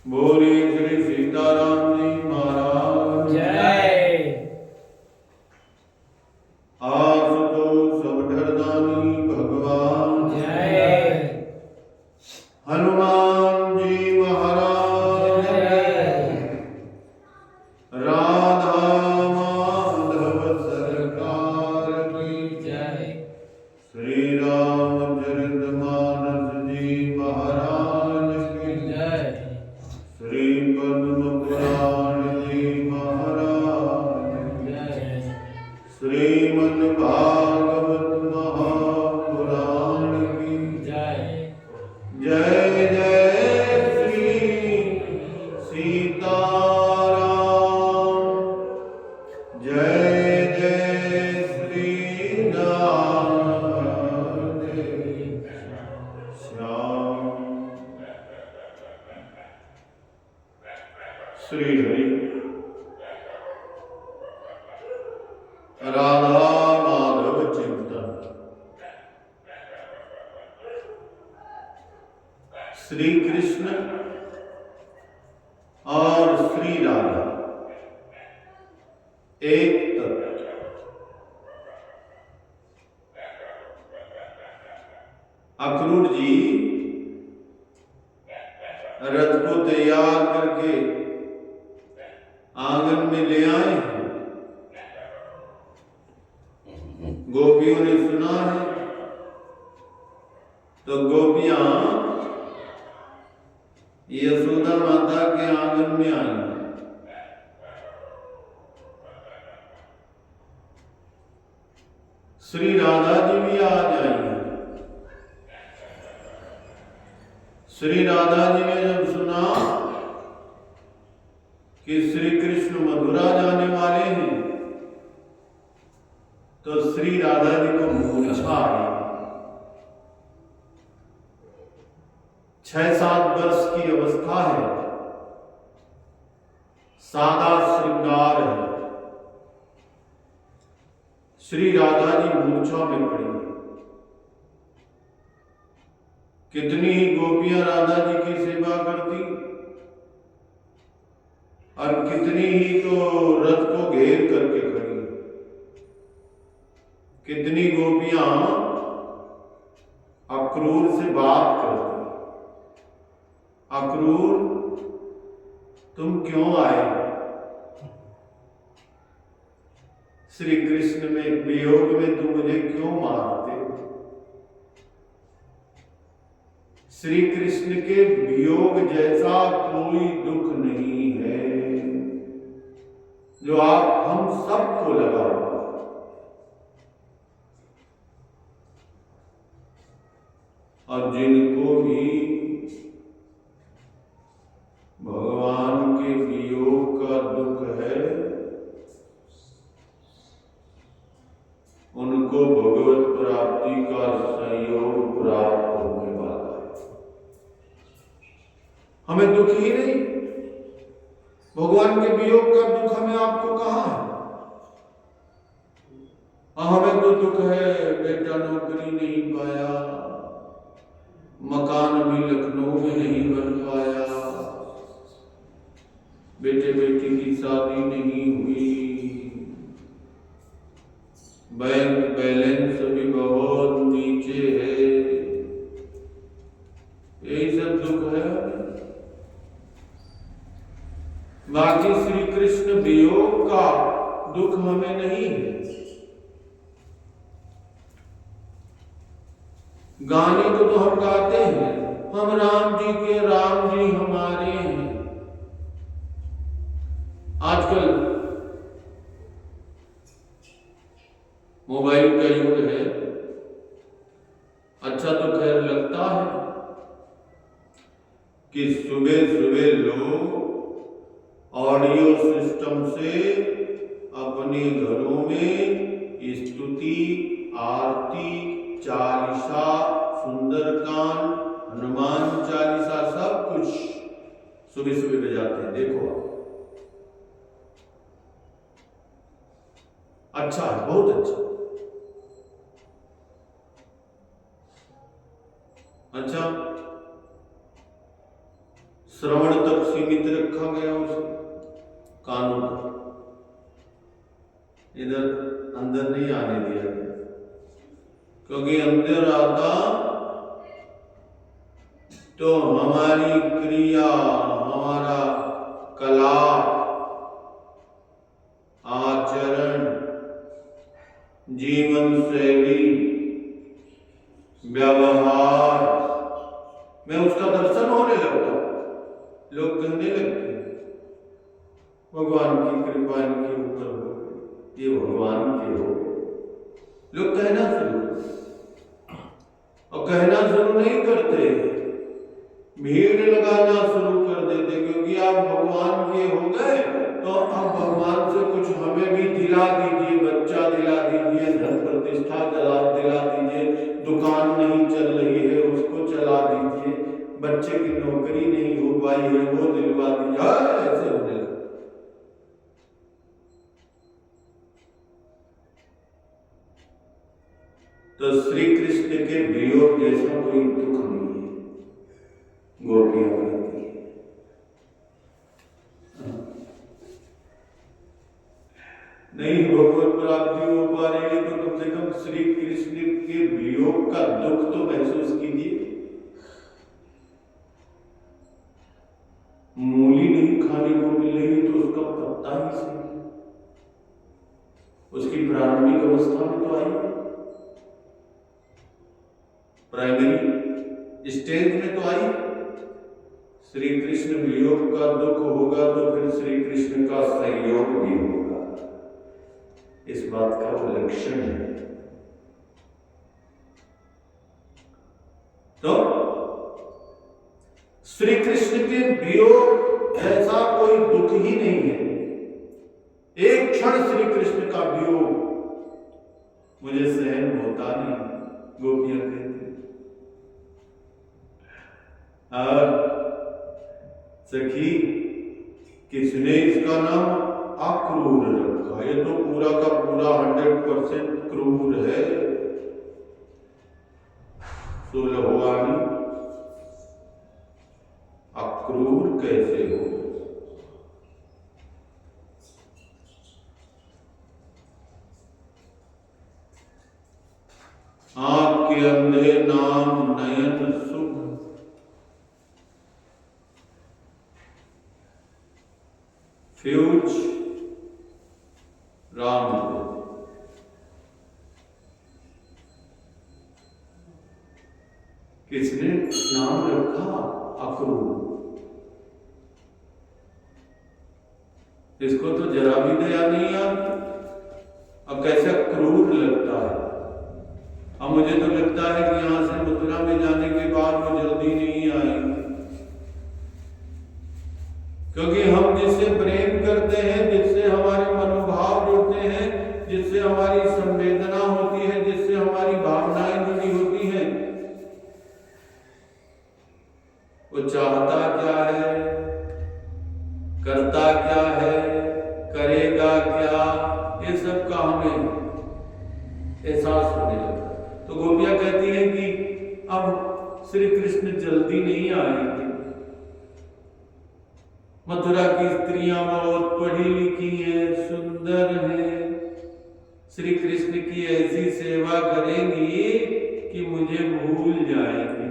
बोले श्री सीताराम जी महाराज जय। आशुतोष समढ़दानी भगवान जय। हनुमान जी महाराज राधा माधव सरकार की जय। श्री रामचरित मानस जी महाराज की जय। श्री पद्म पुराण जी महाराज जय। श्रीमद् भागवत महापुराण की जय। जय जय श्री सीताराम जय जय श्री राधे श्याम। श्री हरि राधा माधव चिंतन। श्री कृष्ण और श्री राधा एक तत्व। अक्रूर जी रथ को तैयार करके आंगन में ले आए हैं। गोपियों ने सुना है तो गोपियां यशोदा माता के आंगन में आई। श्री राधा जी भी आ जाएंगे। श्री राधा जी ने जब सुना कि श्री कृष्ण मथुरा जाने वाले हैं तो श्री राधा जी को मूर्छा आई। 6-7 वर्ष की अवस्था है, सादा श्रृंगार है। श्री राधा जी मूर्छा में पड़ी। कितनी ही गोपियां राधा जी की सेवा करती और कितनी ही तो रथ को घेर करके खड़ी। कितनी गोपियां अक्रूर से बात करती। अक्रूर तुम क्यों आए? श्री कृष्ण में वियोग में तुम मुझे क्यों मारते? श्री कृष्ण के वियोग जैसा कोई दुख नहीं है जो आप हम सबको लगा। और जिनको भी भगवान के वियोग का दुख है उनको भगवत प्राप्ति का संयोग प्राप्त होने वाला है। हमें दुख ही नहीं, भगवान के वियोग का दुख हमें आपको कहा है? हमें तो दुख है बेटा नौकरी नहीं पाया, मकान भी लखनऊ में नहीं बन पाया, बेटे बेटी की शादी नहीं हुई, बैंक बैलेंस भी बहुत नीचे है। यही सब दुख है। बाकी श्री कृष्ण वियोग का दुख हमें नहीं है। गाने को तो हम गाते हैं, हम राम जी के राम जी हमारे हैं। आजकल मोबाइल का युग है। अच्छा तो खैर लगता है कि सुबह सुबह लोग ऑडियो सिस्टम से अपने घरों में स्तुति, आरती, चालीसा, सुंदरकांड, हनुमान चालीसा सब कुछ सुबह सुबह बजाते हैं। देखो आप, अच्छा है, बहुत अच्छा। अच्छा, श्रवण तक सीमित रखा गया उसे, कानों तक, इधर अंदर नहीं आने दिया गया, क्योंकि अंदर आता तो हमारी क्रिया, हमारा कला, आचरण, जीवन शैली, व्यवहार में उसका दर्शन होने लगता। लोग कहने लगते भगवान की कृपा इनके ऊपर हो गई, ये भगवान के हो गए। लोग कहना शुरू, और कहना शुरू नहीं करते, भीड़ लगाना शुरू कर देते, क्योंकि आप भगवान के हो गए तो अब भगवान से कुछ हमें भी दिला दीजिए, बच्चा दिला दीजिए, धन प्रतिष्ठा दिला दीजिए, दुकान नहीं चल रही है उसको चला दीजिए, बच्चे की नौकरी नहीं हो पाई है वो दिलवा दीजिए, ऐसे होने लगे। तो श्री कृष्ण के वियोग जैसा कोई दुख नहीं है, गोपियां कहती है। नहीं भगवत प्राप्ति हो पा रही है तो कम से कम श्री कृष्ण के वियोग का दुख तो महसूस कीजिए। मूली नहीं खाने को मिल रही तो उसका पत्ता ही सही, उसकी प्रारंभिक अवस्था में तो आई, प्राइमरी स्टेज में तो आई। श्री कृष्ण वियोग का दुख होगा तो फिर श्री कृष्ण का सहयोग भी होगा, इस बात का वो लक्षण है। तो श्री कृष्ण के वियोग ऐसा कोई दुख ही नहीं है। एक क्षण श्री कृष्ण का वियोग मुझे सहन होता नहीं, गोपियां कहती। और सखी किसने इसका नाम अक्रूर रखा? ये तो पूरा का पूरा 100% क्रूर है। सुलभवानी अक्रूर कैसे हो? आंख के अंधे नाम नयन सुख, फ्यूज राम। किसने नाम रखा अक्रूर? इसको तो जरा भी दया नहीं आती, अब कैसे क्रूर लगता है। अब मुझे तो लगता है कि यहां से मथुरा में जाने के बाद वो जल्दी नहीं आएंगे, क्योंकि हम जिससे प्रेम करते हैं, जिससे हमारे मनोभाव जुड़ते हैं, जिससे हमारी संवेदना होती है, जिससे हमारी भावनाएं जुड़ी होती हैं, वो चाहता क्या है, करता क्या है, करेगा क्या, ये सब का हमें एहसास होने लगता। तो गोपियां कहती हैं कि अब श्री कृष्ण जल्दी नहीं आएंगे। मथुरा की स्त्रियां बहुत पढ़ी लिखी हैं, सुंदर हैं, श्री कृष्ण की ऐसी सेवा करेंगी कि मुझे भूल जाएंगे।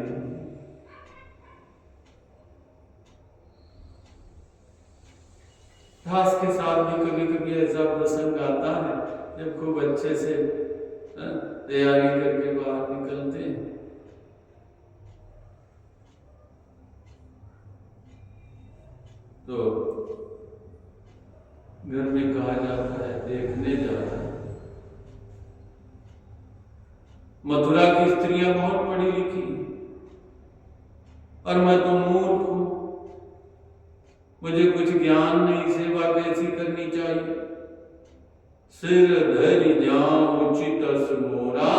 दास के साथ भी कभी कभी ऐसा प्रसंग आता है, जब खूब अच्छे से तैयारी करके बाहर निकलते हैं, तो घर में कहा जाता है देखने जाता है। मथुरा की स्त्रियां बहुत पढ़ी लिखी और मैं तो मूर्ख हूं, मुझे कुछ ज्ञान नहीं, सेवा कैसी करनी चाहिए। सिर धरि जाऊं उचित मोरा,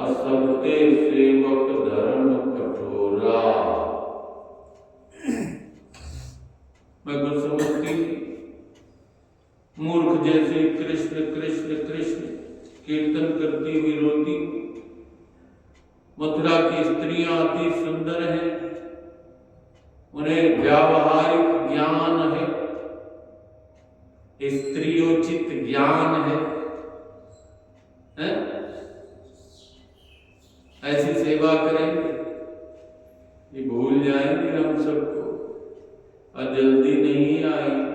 असबते सेवक धर्म कठोरा। मैं कुछ समझती मूर्ख जैसे कृष्ण कृष्ण कृष्ण कीर्तन करती हुई रोती। मथुरा की स्त्रियां अति सुंदर हैं, उन्हें व्यावहारिक ज्ञान है, स्त्रियोचित ज्ञान है? ऐसी सेवा करेंगे, ये भूल जाएंगे हम सबको और जल्दी नहीं आएंगे।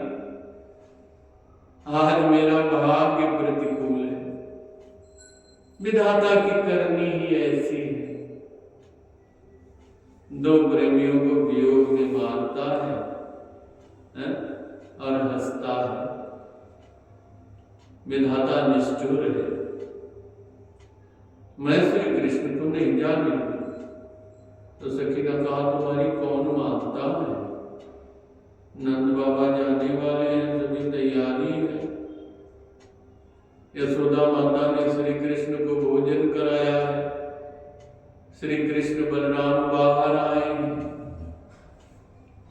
आज मेरा भाग्य प्रतिकूल है, विधाता की करनी ही ऐसी है। दो प्रेमियों को वियोग में मारता है और हंसता है। विधाता निष्ठुर है। मैं श्री कृष्ण को नहीं जानती, तो सखी ने कहा तुम्हारी कौन मानता है? नंद बाबा जाने वाले हैं, सभी तैयारी है। यशोदा माता ने श्री कृष्ण को भोजन कराया है। श्री कृष्ण बलराम बाहर आए हैं,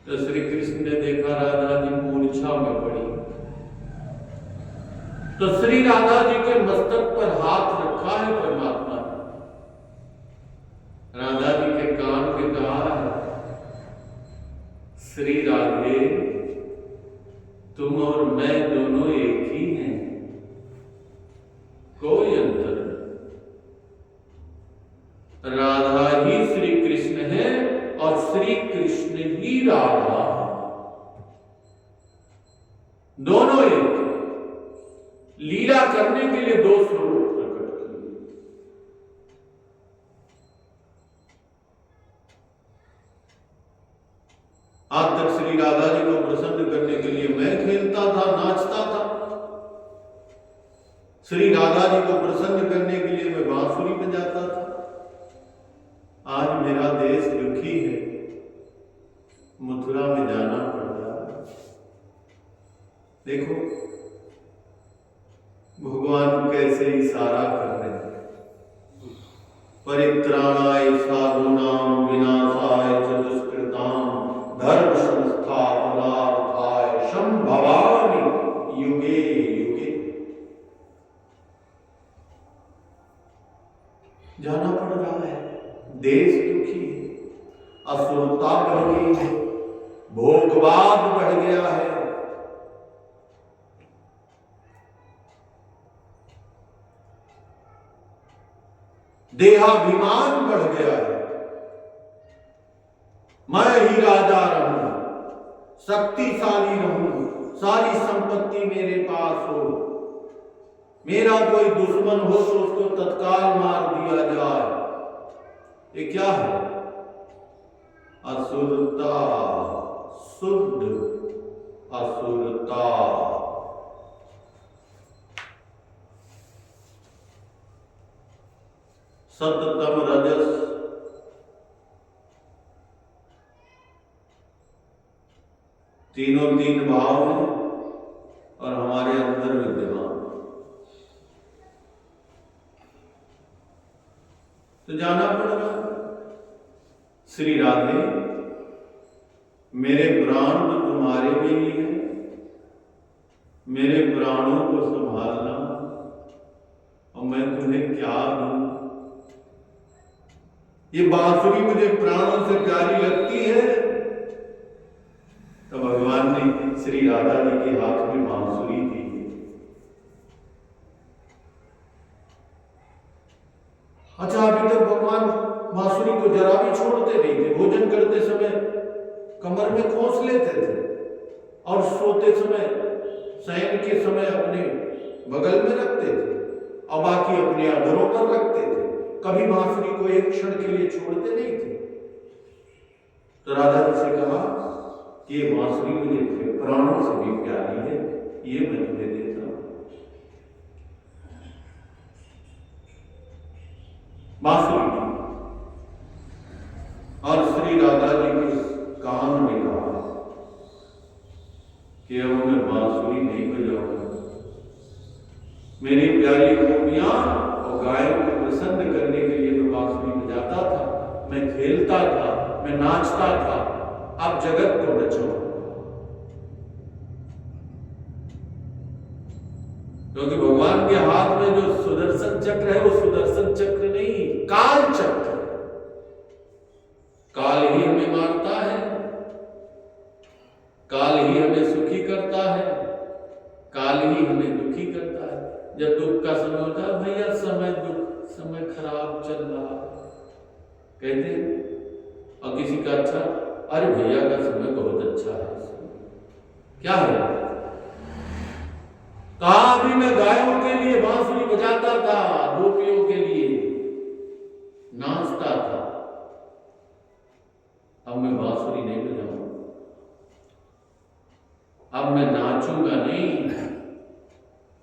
तो श्री कृष्ण ने देखा राधा जी मूर्छा में पड़ी, तो श्री राधा जी के मस्तक पर हाथ रखा है परमात्मा ने। राधा जी के कान पे कहा है, श्री राधे तुम और मैं दोनों एक ही हैं, कोई अंतर नहीं। राधा ही श्री कृष्ण है और श्री कृष्ण ही राधा, दोनों एक। लीला करने के लिए दो स्वरूप प्रकट किए। आज तक श्री राधा जी को प्रसन्न करने के लिए मैं खेलता था, नाचता था। श्री राधा जी को प्रसन्न करने के लिए मैं बांसुरी बजाता था। आज मेरा देश दुखी है, मथुरा में जाना पड़ रहा है। देखो भगवान कैसे इशारा कर रहे हैं। परित्राणाय साधूनां विनाशाय च दुष्कृतां धर्म संस्थापनार्थाय संभवामि युगे युगे। जाना पड़ रहा है, देश दुखी है, असुरता बढ़ गई है, भोगवाद बढ़ गया है। देहाभिमान बढ़ गया है। मैं ही राजा रहूं, शक्तिशाली रहूं, सारी संपत्ति मेरे पास हो, मेरा कोई दुश्मन हो तो उसको तत्काल मार दिया जाए। ये क्या है? असुरता, शुद्ध असुरता। सततम रजस, तीनों तीन भाव हैं और हमारे अंदर विद्यमान। तो जाना पड़ेगा। श्री राधे मेरे प्राण तो तुम्हारे में ही है, मेरे प्राणों को संभालना, और मैं तुम्हें क्या दूं? ये बांसुरी मुझे प्राणों से प्यारी लगती है, तो भगवान ने श्री राधा जी के हाथ में बांसुरी दी। अच्छा, अभी तक भगवान बांसुरी को जरा भी छोड़ते नहीं थे। भोजन करते समय कमर में खोस लेते थे और सोते समय, शयन के समय अपने बगल में रखते थे और बाकी अपने अधरों पर रखते थे। कभी बांसुरी को एक क्षण के लिए छोड़ते नहीं थे। तो राधा जी से कहा कि ये बांसुरी मुझे प्राणों से भी प्यारी है, ये मैं तुम्हें देता हूं। बांसुरी और श्री राधा जी के कान में कहा कि अब मैं बांसुरी नहीं बजाऊंगा। मेरी प्यारी गोपियां और गायों को प्रसन्न करने के लिए मैं बांसुरी बजाता था, मैं खेलता था, मैं नाचता था। अब जगत को नचो, क्योंकि भगवान के हाथ में जो सुदर्शन चक्र है वो सुदर्शन चक्र नहीं, काल चक्र। काल ही हमें मारता है, ही हमें दुखी करता है। जब दुख का समय होता है, भैया समय खराब चल रहा है कहते हैं, और किसी का अच्छा, अरे भैया का समय बहुत अच्छा है। क्या है? कहा भी मैं गायों के लिए बांसुरी बजाता था, गोपियों के लिए नाचता था, अब मैं बांसुरी नहीं बजाऊंगा, अब मैं नाचूंगा नहीं,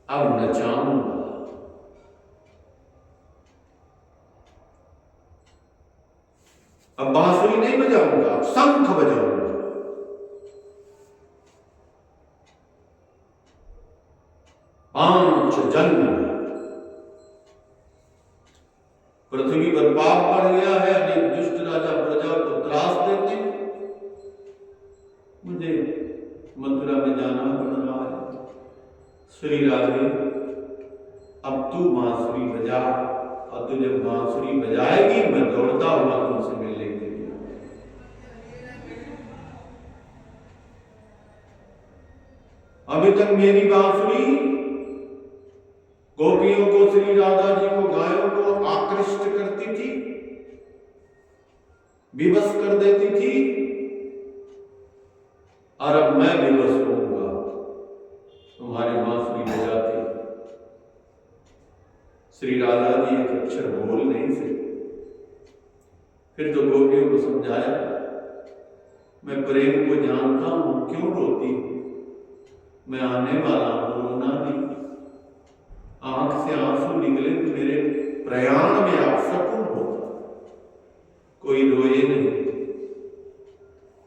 अब नचाऊंगा। अब बांसुरी नहीं बजाऊंगा, अब शंख बजाऊंगा। पांच जन्म पृथ्वी पर पाप बढ़ गया है, अनेक दुष्ट राजा प्रजा को त्रास देते। मुझे मथुरा में जाना पड़ रहा है। श्री राधे, अब तू बांसुरी बजा, और तू जब बांसुरी बजाएगी मैं दौड़ता हुआ तुमसे मिलने के लिए। अभी तक मेरी बांसुरी गोपियों को, श्री राधा जी को, गायों को आकृष्ट करती थी, विवश कर देती थी, और अब मैं विवश होऊंगा तुम्हारी बांसुरी बजाती। श्री राधा जी एक अक्षर बोल नहीं सके। फिर तो गोपियों को समझाया, मैं प्रेम को जानता हूं, क्यों रोती हूं, मैं आने वाला हूं, रोना नहीं। आंख से आंसू निकले तो मेरे प्रयाण में अपशकुन होता, कोई रोए नहीं,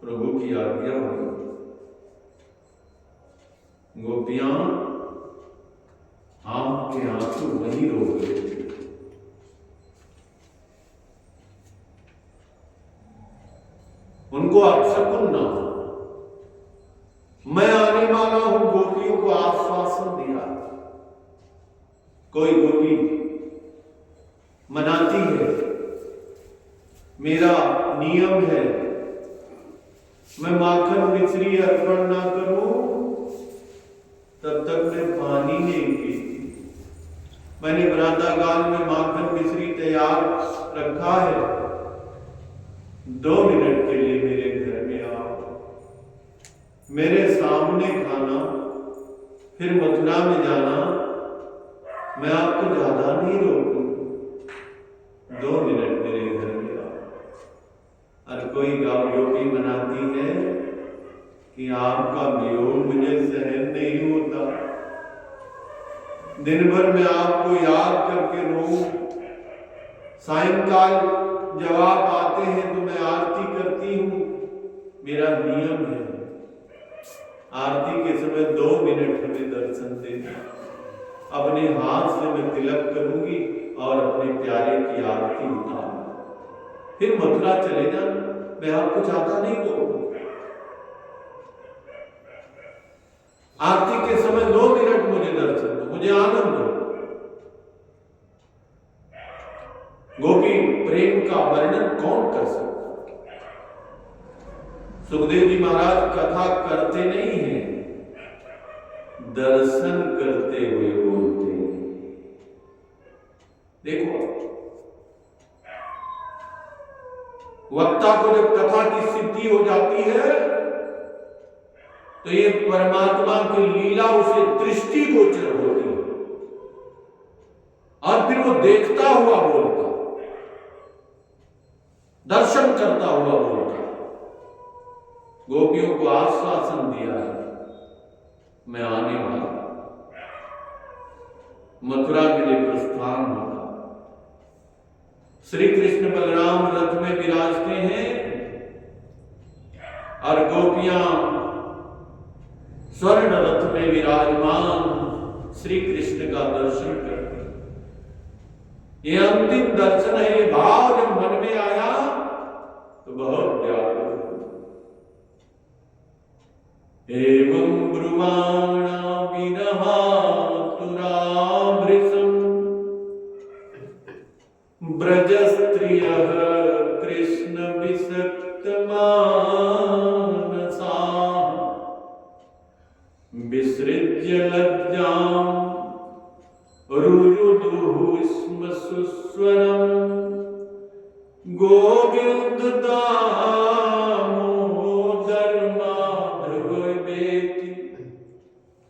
प्रभु की आज्ञा होगी। गोपियां आंख के आंसू वही रोक लेती, उनको अपशकुन ना हो। मैं आने वाला हूं, गोपियों को आश्वासन दिया। कोई गोपी मनाती है, मेरा नियम है मैं माखन मिश्री अर्पण ना करूं तब तक मैं पानी नहीं पीती। मैंने प्रातःकाल में माखन मिश्री तैयार रखा है, 2 मिनट के लिए मेरे घर में आओ, मेरे सामने खाना, फिर मथुरा में जाना, मैं आपको ज्यादा नहीं रोकूंगा, 2 मिनट मेरे घर में आओ। और कोई गोपी मनाती है कि आपका वियोग मुझे सहन नहीं होता, दिन भर मैं आपको याद करके रोऊं, सायंकाल जब आप आते हैं तो मैं आरती करती हूं, मेरा नियम है आरती के समय 2 मिनट हमें दर्शन देना। अपने हाथ से मैं तिलक करूंगी और अपने प्यारे की आरती उतारूंगी, फिर मथुरा चले जाना, मैं आपको ज्यादा नहीं कहूंगा। आरती के समय 2 मिनट मुझे दर्शन दो, मुझे आनंद हो। गोपी प्रेम का वर्णन कौन कर सकता? सुखदेव जी महाराज कथा करते नहीं हैं, दर्शन करते हुए बोलते हैं। देखो, वक्ता को जब कथा की सिद्धि हो जाती है तो ये परमात्मा की लीला उसे दृष्टिगोचर होती है और फिर वो देखता हुआ बोलता, दर्शन करता हुआ बोलता। गोपियों को आश्वासन दिया है, मैं आने वाला, मथुरा के लिए प्रस्थान होगा। श्री कृष्ण बलराम रथ में विराजते हैं और गोपियां स्वर्ण रथ में विराजमान श्री कृष्ण का दर्शन करते हैं। ये अंतिम दर्शन है। ये भाव जब मन में आया तो बहुत व्याकुल। एवं ब्रुवाणा विरहा तुराभृशं ब्रज स्त्रियः कृष्ण विसक्त मानसा विसृज्य लज्जां सुस्वरम गोविंद दामोदर माधव बेति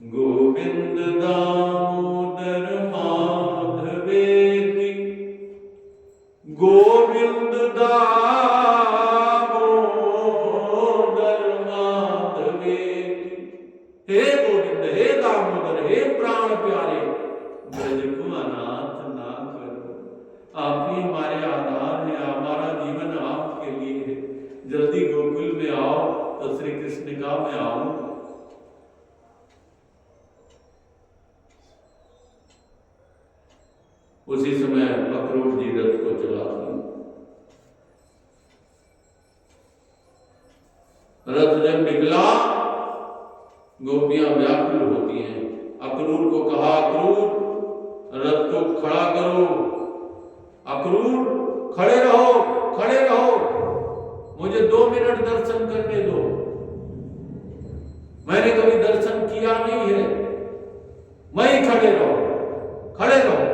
गोविंद दामोदर माधवेति गोविंद दामोदर माधवेति। हे गोविंद, हे दामोदर, हे प्राण प्यारे, ब्रज को अनाथ ना करो। आप ही हमारे आधार है, हमारा जीवन आपके लिए है। जल्दी गोकुल में आओ तो श्री कृष्ण का मैं आऊंगा। उसी समय अक्रूर जी रथ को चलाते हैं। रथ जब निकला, गोपियां व्याकुल होती हैं। अक्रूर को कहा, अक्रूर रथ को खड़ा करो। अक्रूर खड़े रहो, खड़े रहो, मुझे 2 मिनट दर्शन करने दो। मैंने कभी दर्शन किया नहीं है, मैं ही खड़े रहो, खड़े रहो,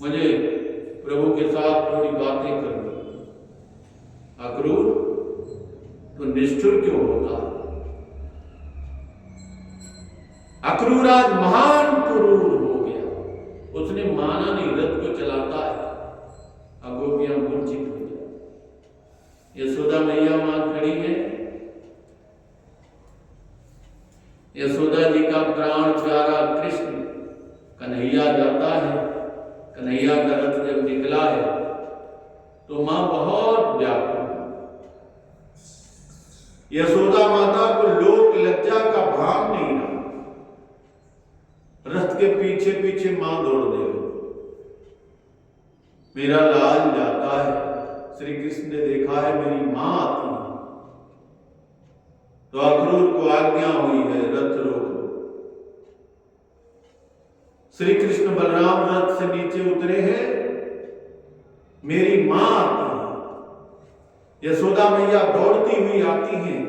मुझे प्रभु के साथ थोड़ी बातें करनी। अक्रूर तो निष्ठुर क्यों होता है? अक्रूर आज महान क्रूर हो गया, उसने माना नहीं, रथ को चलाता है। गोपियां मूर्छित हो जाए। यशोदा मैया मां खड़ी है। यशोदा जी का प्राण प्यारा कृष्ण कन्हैया जाता है। कन्हैया का रथ जब निकला है तो मां बहुत व्याकुल। यशोदा माता को लोक लज्जा का भान नहीं रहा। रथ के पीछे पीछे मां दौड़ दे। मेरा लाल जाता है, श्री कृष्ण ने देखा है मेरी मां आती है, तो अक्रूर को आज्ञा हुई है रथ रोक दो। श्री कृष्ण बलराम रथ से नीचे उतरे हैं, मेरी मां आती है। यशोदा मैया दौड़ती हुई आती हैं।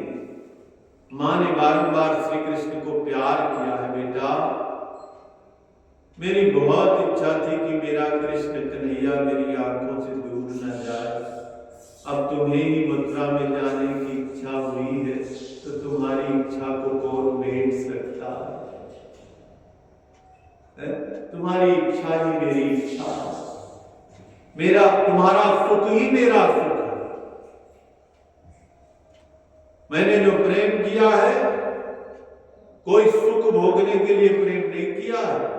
मां ने बारंबार श्री कृष्ण को प्यार किया है, बेटा मेरी बहुत इच्छा थी कि मेरा कृष्ण कन्हैया मेरी आंखों से दूर न जाए। अब तुम्हें ही मथुरा में जाने की इच्छा हुई है, तो तुम्हारी इच्छा को कौन मेट सकता है? तुम्हारी इच्छा ही मेरी इच्छा है। मेरा तुम्हारा सुख ही मेरा सुख है। मैंने जो प्रेम किया है, कोई सुख भोगने के लिए प्रेम नहीं किया है।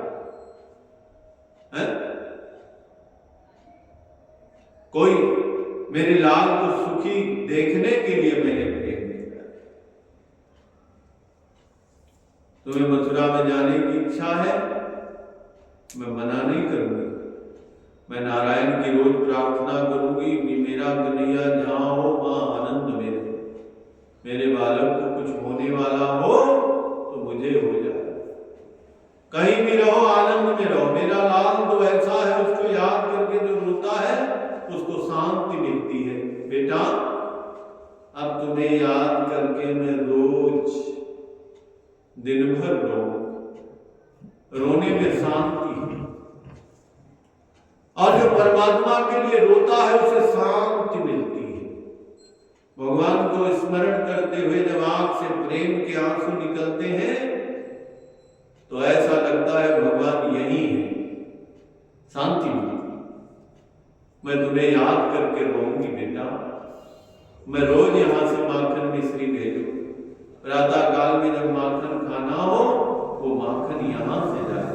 कोई मेरे लाल को सुखी देखने के लिए मैंने प्रेम किया। तुम्हें मथुरा में जाने की इच्छा है, मैं मना नहीं करूंगी। मैं नारायण की रोज प्रार्थना करूंगी कि मेरा कन्हैया जहां हो वहां आनंद में रहे। मेरे बालक को कुछ होने वाला हो तो मुझे हो जाए। कहीं भी रहो, आनंद में रहो। मेरा लाल तो ऐसा है, उसको याद करके जो रोता है उसको शांति मिलती है। बेटा अब तुम्हें याद करके मैं रोज दिन भर रोने में शांति है। और जो परमात्मा के लिए रोता है उसे शांति मिलती है। भगवान को स्मरण करते हुए जब आंख से प्रेम के आंसू निकलते हैं तो ऐसा लगता है भगवान यही है, शांति मिलती। मैं तुम्हें याद करके रोऊंगी बेटा। मैं रोज यहां से माखन मिश्री भेजू। प्रातः काल में जब माखन खाना हो वो माखन यहां से जाए।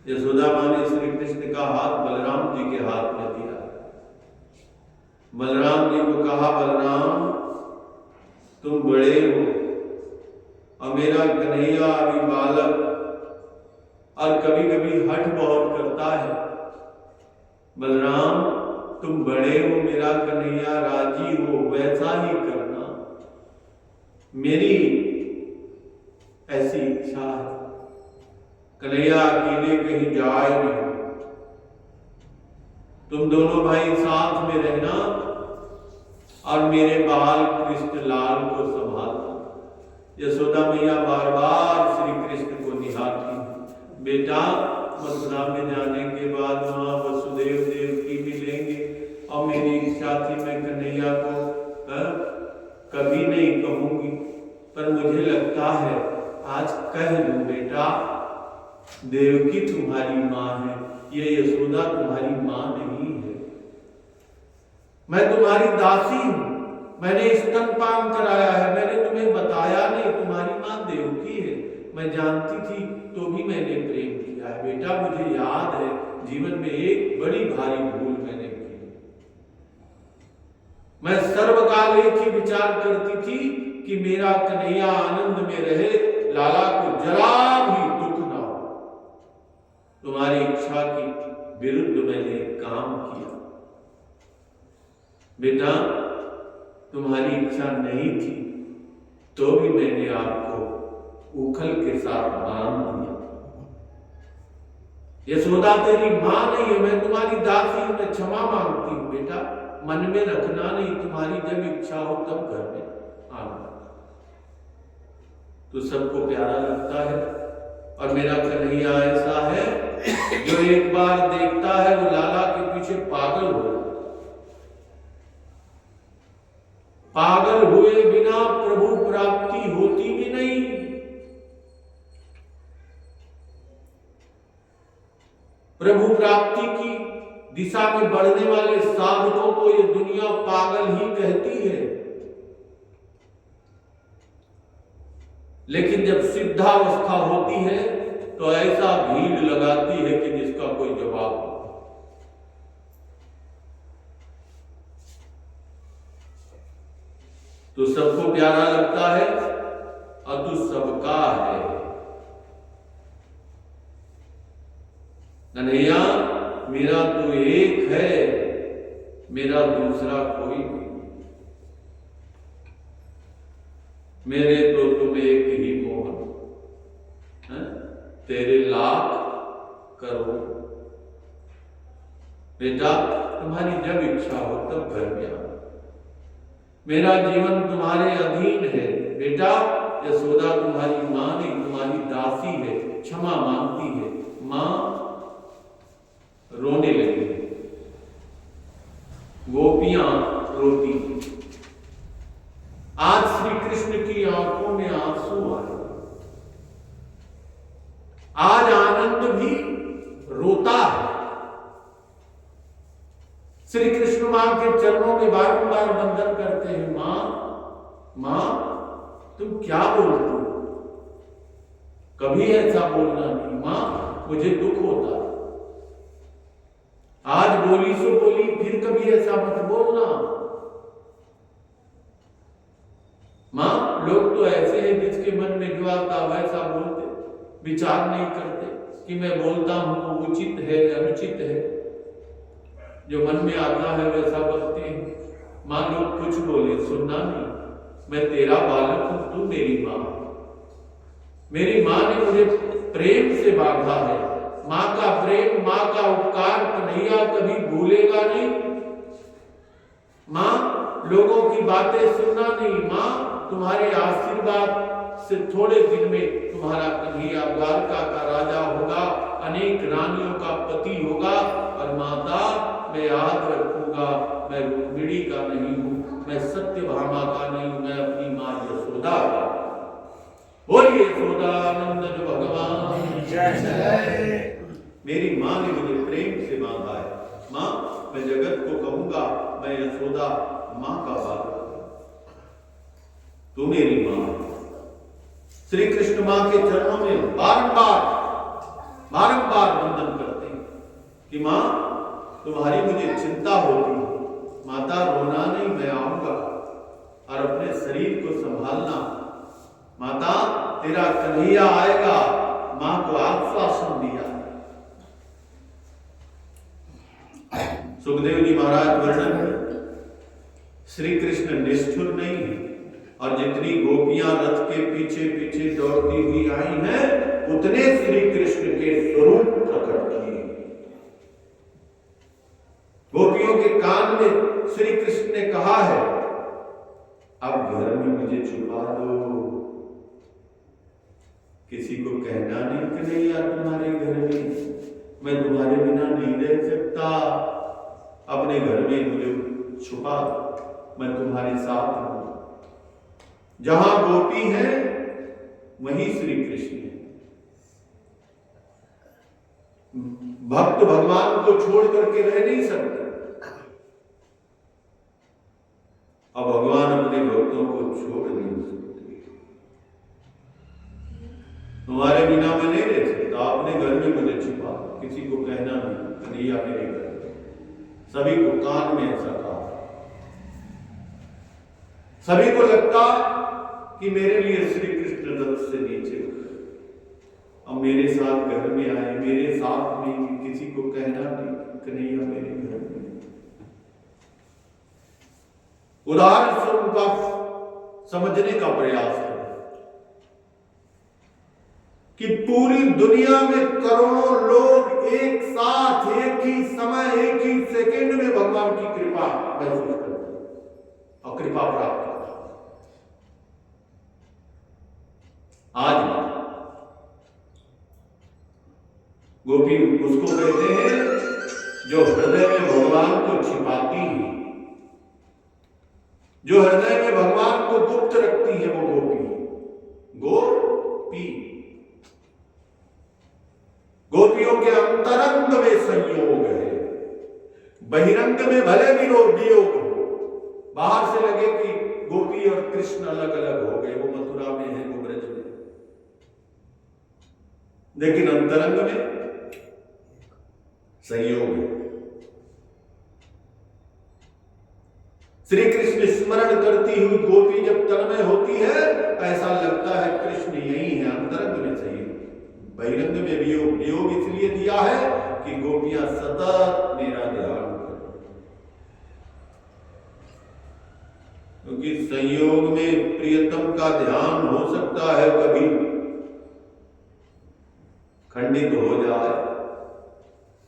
यशोदा मां ने श्री कृष्ण का हाथ बलराम जी के हाथ में दिया। बलराम जी को कहा, बलराम तुम बड़े हो और मेरा कन्हैया अभी बालक, और कभी कभी हठ बहुत करता है। बलराम तुम बड़े हो, मेरा कन्हैया राजी हो, वैसा ही करना। मेरी ऐसी इच्छा है। कन्हैया अकेले कहीं जाए नहीं, तुम दोनों भाई साथ में रहना और मेरे बाल कृष्ण लाल को संभालना। यशोदा मैया बार बार श्री कृष्ण को निहारती, बेटा मथुरा में जाने के बाद वहाँ वसुदेव देवकी मिलेंगे और मेरी इच्छा थी मैं कन्हैया को कभी नहीं कहूंगी, पर मुझे लगता है आज कह दूं बेटा, देवकी तुम्हारी माँ है, ये यशोदा तुम्हारी माँ नहीं है। मैं तुम्हारी दासी हूं, मैंने स्तनपान कराया है, मैंने तुम्हें बताया नहीं तुम्हारी माँ देवकी है। मैं जानती थी तो भी मैंने प्रेम किया है बेटा, मुझे याद है जीवन में एक बड़ी भारी भूल मैंने की। मैं सर्वकाल एक ही विचार करती थी कि मेरा कन्हैया आनंद में रहे, लाला को जरा भी दुख ना हो। तुम्हारी इच्छा की विरुद्ध मैंने काम किया बेटा, तुम्हारी इच्छा नहीं थी तो भी मैंने आपको उखल के साथ बांध दिया। यशोदा तेरी मां नहीं है, मैं तुम्हारी दासी हूं, मैं क्षमा मांगती हूं बेटा, मन में रखना नहीं, तुम्हारी जब इच्छा हो तब घर में आना। तो सबको प्यारा लगता है और मेरा कन्हैया ऐसा है जो एक बार देखता है वो लाला के पीछे पागल हो जाता। पागल हुए बिना प्रभु प्राप्ति होती भी नहीं। प्रभु प्राप्ति की दिशा में बढ़ने वाले साधकों को ये दुनिया पागल ही कहती है, लेकिन जब सिद्धावस्था होती है तो ऐसा भीड़ लगाती है कि जिसका कोई जवाब नहीं। तो सबको प्यारा लगता है और तू सबका है। कन्हैया मेरा तो एक है, मेरा दूसरा कोई नहीं, मेरे तो तुम एक ही मोहन है, तेरे लाख करोड़। बेटा तुम्हारी जब इच्छा हो तब घर में आना, मेरा जीवन तुम्हारे अधीन है बेटा। यशोदा तुम्हारी मां नहीं, तुम्हारी दासी है, क्षमा मांगती है। मां रोने लगी, गोपियां रोती। आज श्री कृष्ण की आंखों में आंसू आए, आज आनंद भी रोता है। श्री कृष्ण मां के चरणों में बारंबार वंदन करते हैं। मां मां तुम क्या बोलते हो, कभी ऐसा बोलना नहीं। मां मुझे दुख होता है, आज बोली सो बोली, फिर कभी ऐसा मत बोलना। मां लोग तो ऐसे हैं जिसके मन में जो आता वैसा बोलते, विचार नहीं करते कि मैं बोलता हूं वो उचित है अनुचित है, जो मन में आता है वैसा बोलते हैं। मां लोग कुछ बोले सुनना नहीं, मैं तेरा बालक हूं, तू मेरी मां। मेरी मां ने मुझे प्रेम से बांधा है। मां का प्रेम, मां का उपकार कन्हैया कभी भूलेगा नहीं। मां लोगों की बातें सुनना नहीं। मां तुम्हारे आशीर्वाद से थोड़े दिन में तुम्हारा कन्हैया द्वारका का राजा होगा, अनेक रानियों का पति होगा। और माता मैं याद रखूंगा, मैं रुक्मिणी का नहीं हूं, मैं सत्यभामा का नहीं हूं, मैं अपनी मां यशोदा का। बोलिए यशोदानंद जो भगवान जय जय। मेरी मां ने मुझे प्रेम से बांधा है। मां मैं जगत को कहूंगा मैं यशोदा मां का बालक, तू मेरी मां। श्री कृष्ण मां के चरणों में बारंबार बारंबार वंदन करते हैं कि मां तुम्हारी मुझे चिंता होती है, माता रोना नहीं, मैं आऊंगा और अपने शरीर को संभालना। माता तेरा कन्हैया आएगा, मां को आश्वासन दिया। सुखदेव जी महाराज वर्णन, श्री कृष्ण निष्ठुर नहीं है और जितनी गोपियां रथ के पीछे पीछे दौड़ती हुई आई हैं, उतने श्री कृष्ण के स्वरूप प्रकट किए। गोपियों के कान में श्री कृष्ण ने कहा है, अब घर में मुझे छुपा दो। किसी को कहना नहीं कि नहीं यार तुम्हारे घर में मैं तुम्हारे बिना नहीं रह सकता, अपने घर में मुझे छुपा, मैं तुम्हारे साथ हूं। जहां गोपी है वहीं श्री कृष्ण है। भक्त भगवान को छोड़ करके रह नहीं सकते, अब भगवान अपने भक्तों को छोड़ नहीं सकते। तुम्हारे बिना मैं नहीं रह सकता, अपने घर में मुझे छिपा, किसी को कहना नहीं, कन्हैया मेरे घर में। सभी को कान में ऐसा कहा, सभी को लगता कि मेरे लिए श्री कृष्ण रथ से नीचे अब मेरे साथ घर में आए, मेरे साथ में, किसी को कहना नहीं कन्हैया मेरे घर में। उदाहरण स्वरूप का समझने का प्रयास करें कि पूरी दुनिया में करोड़ों लोग एक साथ एक ही समय एक ही सेकंड में भगवान की कृपा महसूस करते हैं और कृपा प्राप्त करते हैं। आज गोपी उसको कहते हैं जो हृदय में भगवान को छिपाती है, जो हृदय में भगवान को गुप्त रखती है, वो गोपी। गोपियों के अंतरंग में संयोग है, बहिरंग में भले भी वियोग हो, बाहर से लगे कि गोपी और कृष्ण अलग अलग हो गए, वो मथुरा में है, वो ब्रज में, लेकिन अंतरंग में संयोग है। श्री कृष्ण स्मरण करती हुई गोपी जब तन्मय होती है, ऐसा लगता है कृष्ण यही है, अंतरंग में संयोग, बहिरंग में वियोग। वियोग इसलिए दिया है कि गोपियां सतत मेरा ध्यान करें, क्योंकि संयोग में प्रियतम का ध्यान हो सकता है कभी खंडित हो जाए,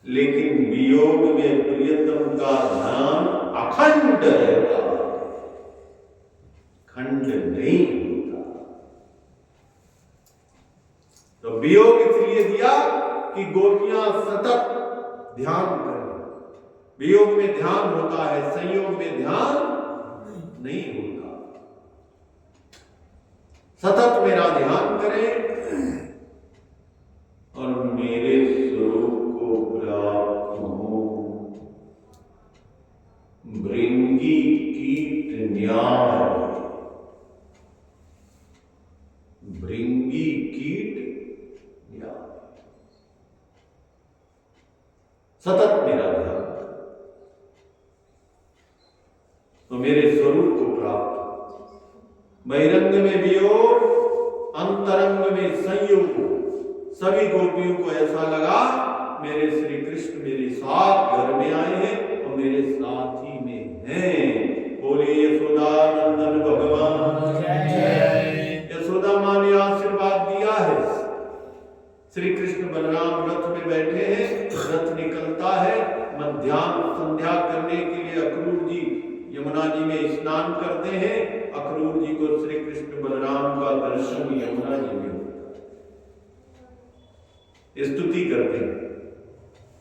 लेकिन वियोग में प्रियतम का ध्यान अखंड रहता है, खंड नहीं होता। तो वियोग इसलिए दिया कि गोपियां सतत ध्यान करें। वियोग में ध्यान होता है, संयोग में ध्यान नहीं होता। सतत मेरा ध्यान करें और मेरे स्वरूप को प्राप्त हो। भृंगी कीट न्याय, भृंगी कीट न्याय, सतत मेरा ध्यान तो मेरे स्वरूप को प्राप्त। बहिरंग में वियोग, अंतरंग में संयोग। सभी गोपियों को ऐसा लगा मेरे श्री कृष्ण मेरे साथ घर में आए हैं और मेरे साथ ही में हैं। बोलिए यशोदा नंदन भगवान जय। यशोदा मां ने आशीर्वाद दिया है। श्री कृष्ण बलराम रथ में बैठे हैं, रथ निकलता है, मध्याह्न संध्या करने के लिए अक्रूर जी यमुना जी में स्नान करते हैं। अक्रूर जी को श्री कृष्ण बलराम का दर्शन यमुना जी में स्तुति करते हैं।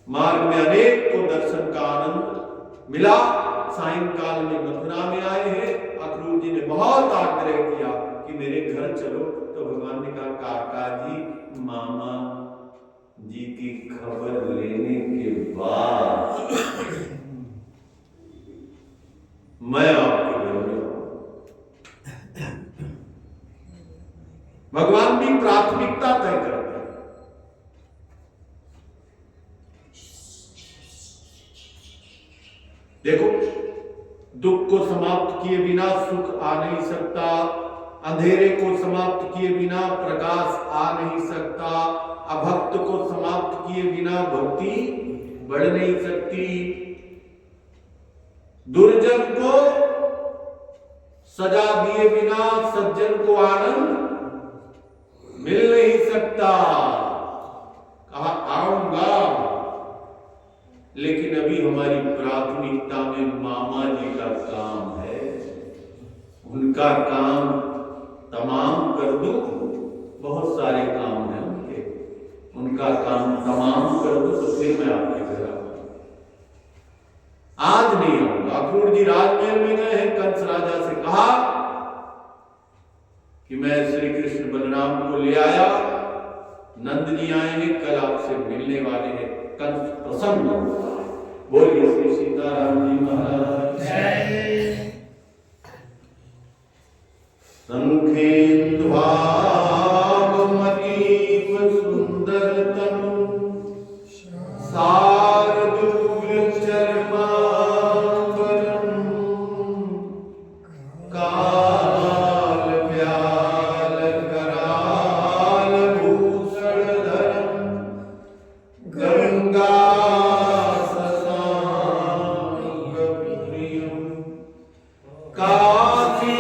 मार्ग में अनेक को दर्शन का आनंद मिला। सायंकाल में मथुरा में आए हैं। अक्रूर जी ने बहुत आग्रह किया कि मेरे घर चलो, तो भगवान ने कहा काका जी मामा जी की खबर लेने के बाद मैं आपके घर में आऊं। भगवान भी प्राथमिकता तय करते हैं। देखो, दुख को समाप्त किए बिना सुख आ नहीं सकता, अंधेरे को समाप्त किए बिना प्रकाश आ नहीं सकता, अभक्त को समाप्त किए बिना भक्ति बढ़ नहीं सकती, दुर्जन को सजा दिए बिना सज्जन को आनंद मिल नहीं सकता। कहा आऊंगा, लेकिन अभी हमारी प्राथमिकता में मामा जी का काम है, उनका काम तमाम कर दूं, बहुत सारे काम हैं उनके, उनका काम तमाम कर दो तो फिर मैं आपके घर आऊंगा। आज नहीं आऊंगा। अक्रूर जी राजमहल में गए हैं, कंस राजा से कहा कि मैं श्री कृष्ण बलराम को ले आया, नंद जी आए हैं, कल आपसे मिलने वाले हैं। कंस प्रसन्न होगा। बोलिए श्री सीताराम जी महाराज जय। संखेन्द्वावमतीव सुंदरतम शार्दूल चर्मांबरम काल व्याल कराल भूषणधरम गंगा ससांगप्रियम काशी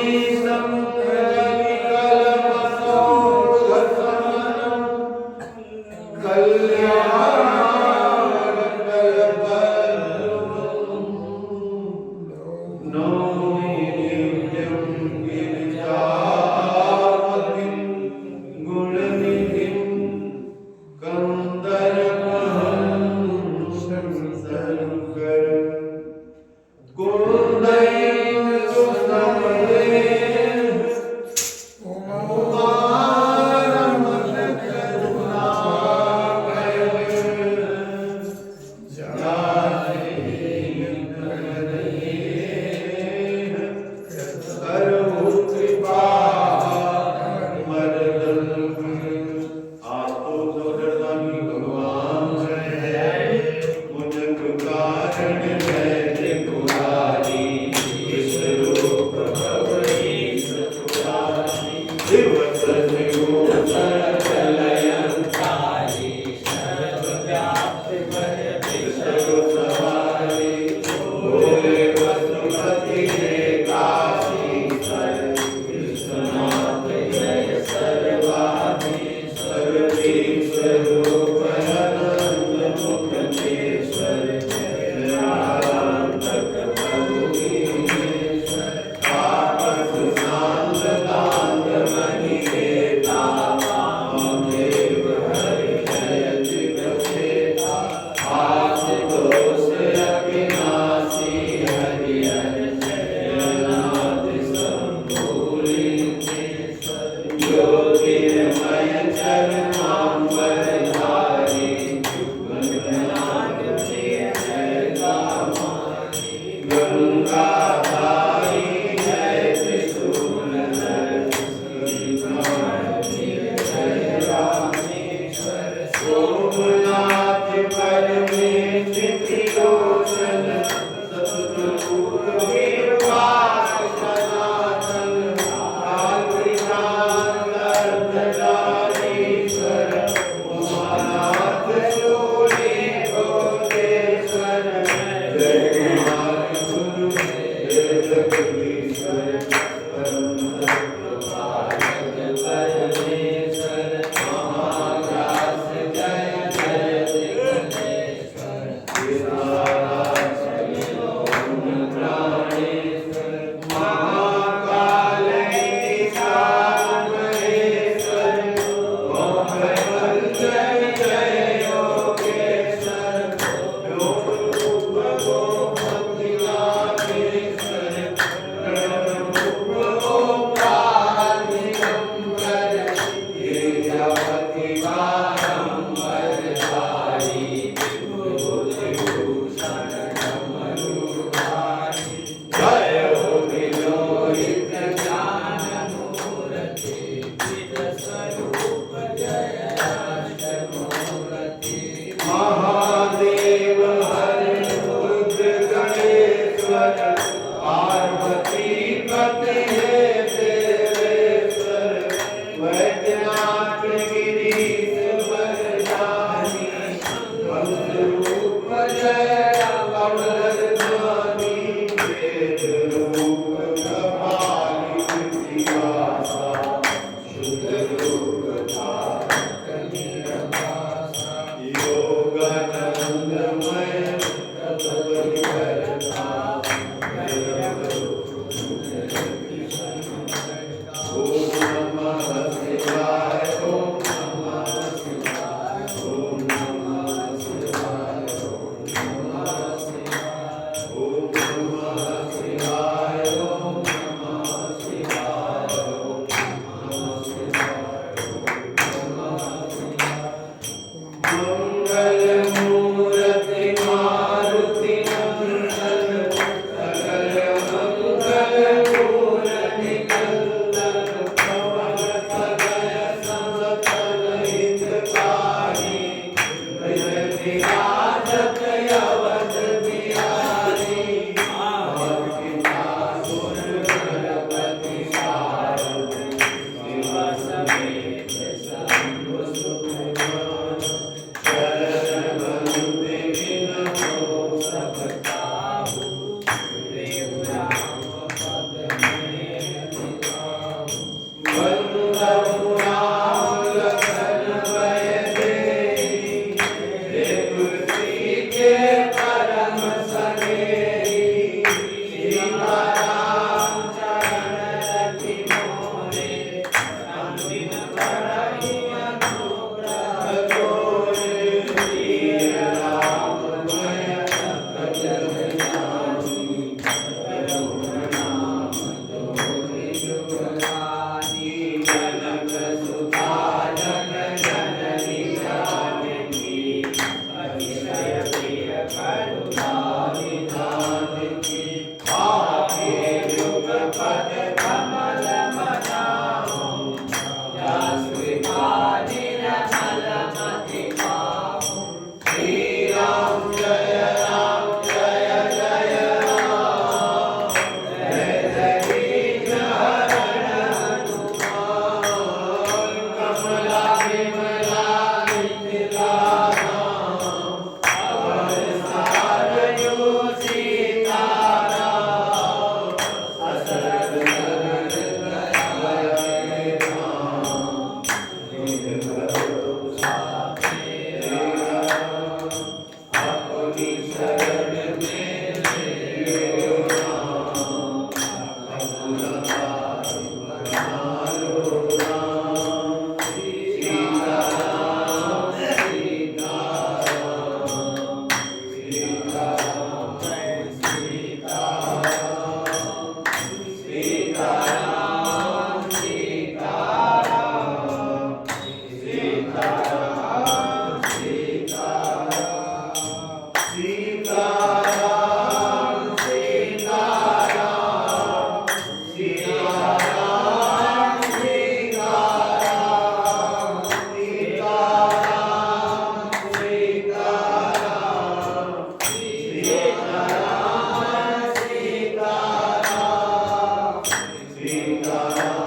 सीताराम